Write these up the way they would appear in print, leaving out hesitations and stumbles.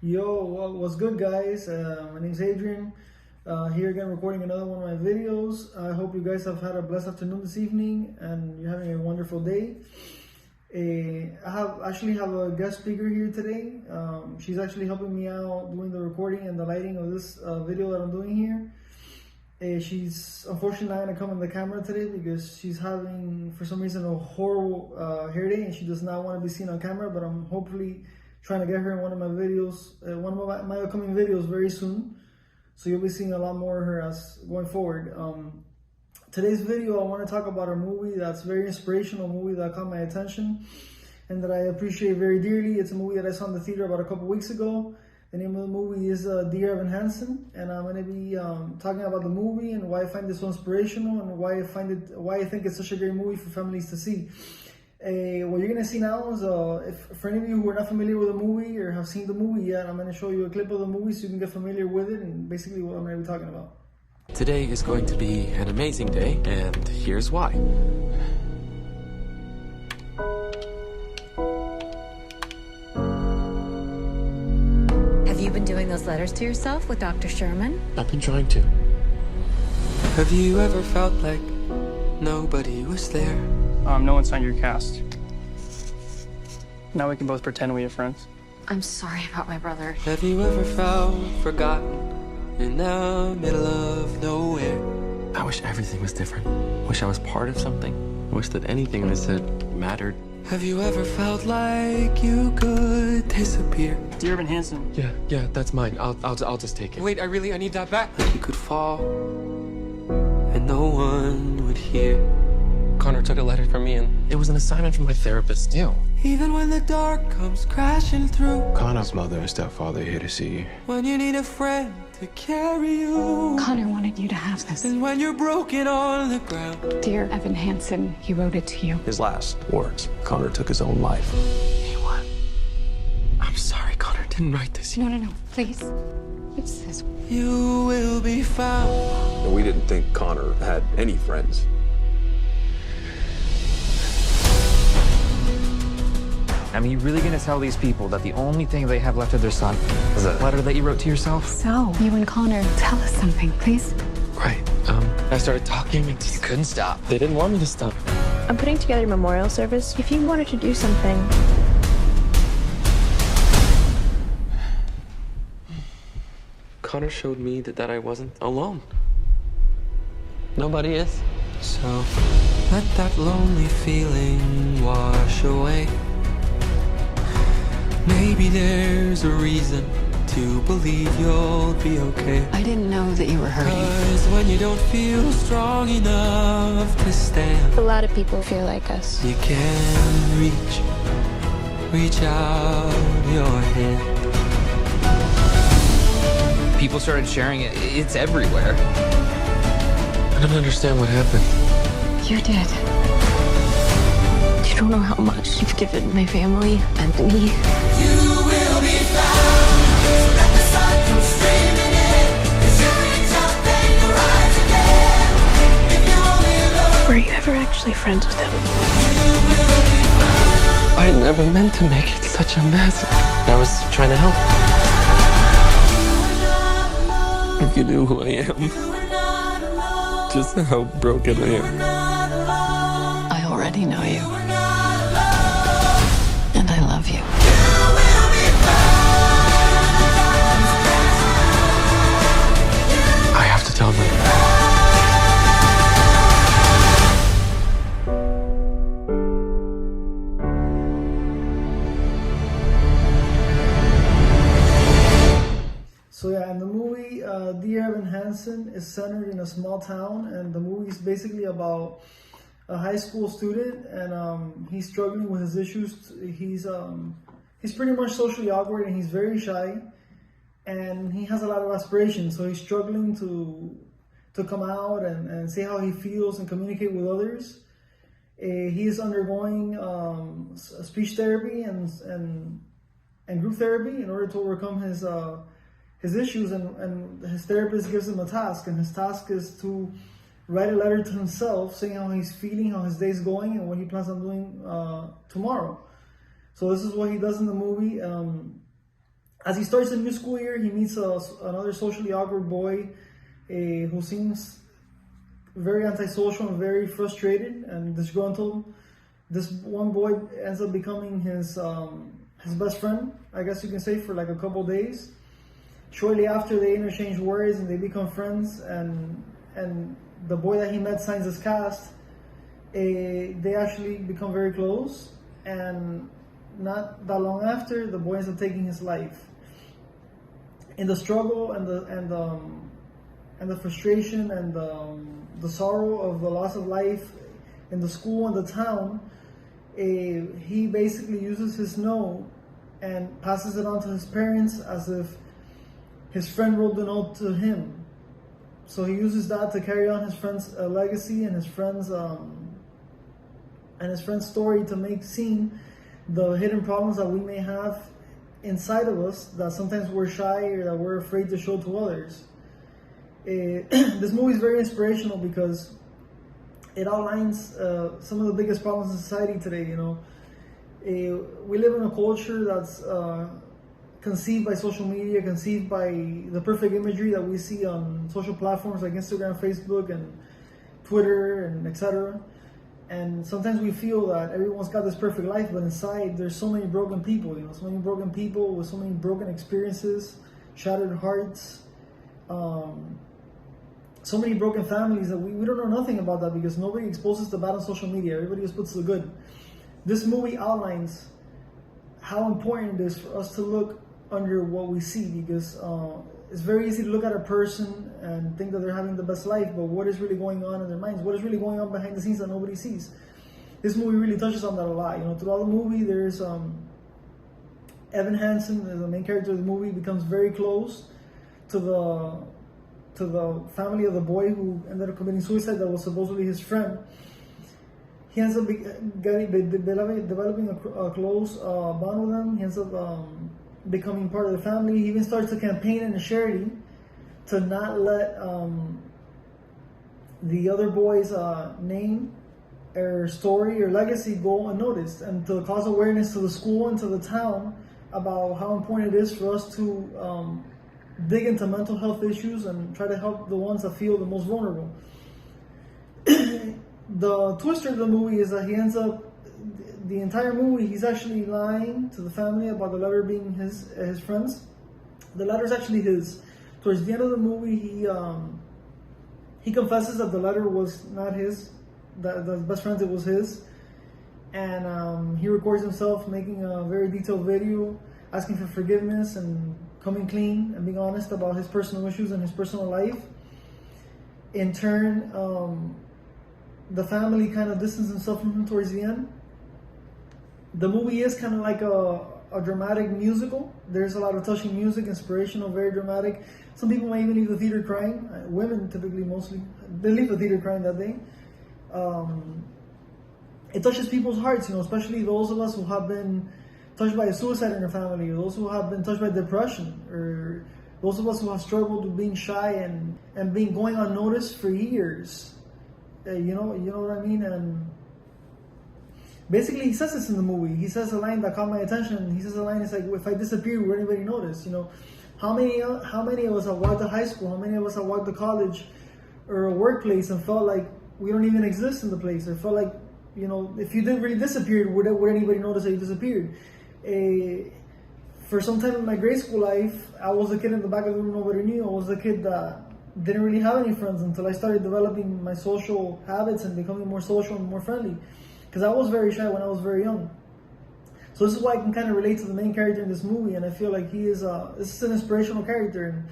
Yo, what's good, guys? My name's Adrian. Here again, recording another one of my videos. I hope you guys have had a blessed afternoon this evening and you're having a wonderful day. I actually have a guest speaker here today. She's actually helping me out doing the recording and the lighting of this video that I'm doing here. She's unfortunately not going to come on the camera today because she's having, for some reason, a horrible hair day and she does not want to be seen on camera, but I'm hopefully trying to get her in one of my videos, one of my upcoming videos very soon. So you'll be seeing a lot more of her as going forward. Today's video, I want to talk about a movie that's very inspirational, movie that caught my attention and that I appreciate very dearly. It's a movie that I saw in the theater about a couple weeks ago. The name of the movie is Dear Evan Hansen, and I'm going to be talking about the movie and why I find it so inspirational and why I think it's such a great movie for families to see. What you're going to see now is, for any of you who are not familiar with the movie or have seen the movie yet, I'm going to show you a clip of the movie so you can get familiar with it and basically what I'm going to be talking about. Today is going to be an amazing day, and here's why. Have you been doing those letters to yourself with Dr. Sherman? I've been trying to. Have you ever felt like nobody was there? No one signed your cast. Now we can both pretend we are friends. I'm sorry about my brother. Have you ever felt forgotten in the middle of nowhere? I wish everything was different. Wish I was part of something. I wish that anything I said mattered. Have you ever felt like you could disappear? Dear Evan Hansen. Yeah, that's mine. I'll just take it. Wait, I need that back. Like you could fall and no one would hear. Connor took a letter from me and it was an assignment from my therapist. Ew. Even when the dark comes crashing through. Connor's mother and stepfather are here to see you. When you need a friend to carry you. Connor wanted you to have this. And when you're broken on the ground. Dear Evan Hansen, he wrote it to you. His last words, Connor took his own life. Hey, what? I'm sorry, Connor didn't write this. No, please. It says, You will be found. We didn't think Connor had any friends. I mean, you really gonna tell these people that the only thing they have left of their son was a letter that you wrote to yourself? so, you and Connor, tell us something, please. Right. I started talking and you couldn't stop. They didn't want me to stop. I'm putting together a memorial service. If you wanted to do something. Connor showed me that I wasn't alone. Nobody is. So let that lonely feeling wash away. Maybe there's a reason to believe you'll be okay. I didn't know that you were hurting. 'Cause when you don't feel strong enough to stand, A lot of people feel like us. you can reach out your hand. People started sharing it. It's everywhere. I don't understand what happened. You did. You don't know how much you've given my family and me. You will be found. So let the sun come streaming in. 'Cause you reach up and you rise again. If you only look, Were you ever actually friends with him? you will be found. I never meant to make it such a mess. I was trying to help. If you knew who I am, just how broken I am. I already know you. And I love you. I have to tell them. So yeah, in the movie, Dear Evan Hansen is centered in a small town, and the movie is basically about a high school student, and he's struggling with his issues. He's pretty much socially awkward, and he's very shy, and he has a lot of aspirations. So he's struggling to come out and say how he feels and communicate with others. He is undergoing speech therapy and group therapy in order to overcome his issues, and his therapist gives him a task, and his task is to write a letter to himself saying how he's feeling, how his day's going, and what he plans on doing tomorrow. So this is what he does in the movie. As he starts the new school year, he meets another socially awkward boy who seems very antisocial and very frustrated and disgruntled. This one boy ends up becoming his best friend, I guess you can say, for like a couple days. Shortly after, they interchange words and they become friends, and the boy that he met signs his cast. They actually become very close, and not that long after, the boy ends up taking his life. In the struggle and the frustration and the sorrow of the loss of life in the school and the town, he basically uses his note and passes it on to his parents as if his friend wrote the note to him. So he uses that to carry on his friend's legacy and his friend's story, to make seen the hidden problems that we may have inside of us that sometimes we're shy or that we're afraid to show to others. This movie is very inspirational because it outlines some of the biggest problems in society today. You know, we live in a culture that's conceived by social media, conceived by the perfect imagery that we see on social platforms like Instagram, Facebook, and Twitter, and etc. And sometimes we feel that everyone's got this perfect life, but inside there's so many broken people, you know, so many broken people with so many broken experiences, shattered hearts, so many broken families that we don't know nothing about that because nobody exposes the bad on social media. Everybody just puts the good. This movie outlines how important it is for us to look under what we see, because it's very easy to look at a person and think that they're having the best life, but what is really going on in their minds? What is really going on behind the scenes that nobody sees? This movie really touches on that a lot. You know, throughout the movie, there's Evan Hansen, the main character of the movie, becomes very close to the family of the boy who ended up committing suicide, that was supposedly his friend. He ends up developing a close bond with them. He ends up becoming part of the family. He even starts a campaign and a charity to not let the other boy's name or story or legacy go unnoticed, and to cause awareness to the school and to the town about how important it is for us to dig into mental health issues and try to help the ones that feel the most vulnerable. The twister of the movie is that he ends up, the entire movie, he's actually lying to the family about the letter being his friend's. The letter is actually his. Towards the end of the movie, he confesses that the letter was not his, that the best friend, it was his, and he records himself making a very detailed video asking for forgiveness and coming clean and being honest about his personal issues and his personal life. In turn, the family kind of distanced themselves from him towards the end. The movie is kind of like a dramatic musical. There's a lot of touching music, inspirational, very dramatic. Some people may even leave the theater crying. Women typically, mostly, they leave the theater crying that day. It touches people's hearts, you know, especially those of us who have been touched by a suicide in their family, or those who have been touched by depression, or those of us who have struggled with being shy and being going unnoticed for years. You know what I mean? And basically, he says this in the movie. He says a line that caught my attention. He says a line, it's like, if I disappeared, would anybody notice? You know, how many of us have walked to high school? How many of us have walked to college or a workplace and felt like we don't even exist in the place, or felt like, you know, if you did really disappear, would anybody notice that you disappeared? For some time in my grade school life, I was a kid in the back of the room nobody knew. I was a kid that didn't really have any friends until I started developing my social habits and becoming more social and more friendly, because I was very shy when I was very young. So this is why I can kind of relate to the main character in this movie, and I feel like this is an inspirational character,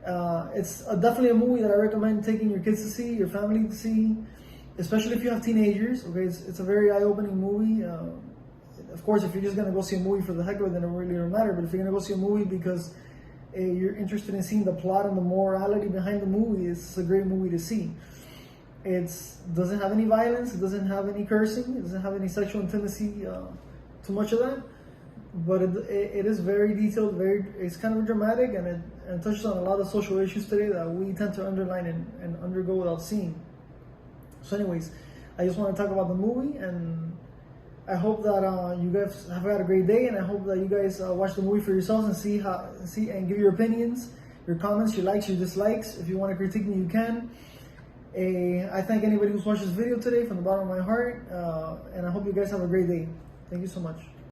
and it's definitely a movie that I recommend taking your kids to see, your family to see, especially if you have teenagers. Okay, it's a very eye-opening movie. Of course, if you're just gonna go see a movie for the heck of it, then it really doesn't matter. But if you're gonna go see a movie because you're interested in seeing the plot and the morality behind the movie, it's a great movie to see. It doesn't have any violence, it doesn't have any cursing, it doesn't have any sexual intimacy, too much of that. But it is very detailed, it's kind of dramatic, and it touches on a lot of social issues today that we tend to underline and undergo without seeing. So anyways, I just want to talk about the movie, and I hope that you guys have had a great day, and I hope that you guys watch the movie for yourselves and see and give your opinions, your comments, your likes, your dislikes. If you want to critique me, you can. I thank anybody who's watched this video today from the bottom of my heart, and I hope you guys have a great day. Thank you so much.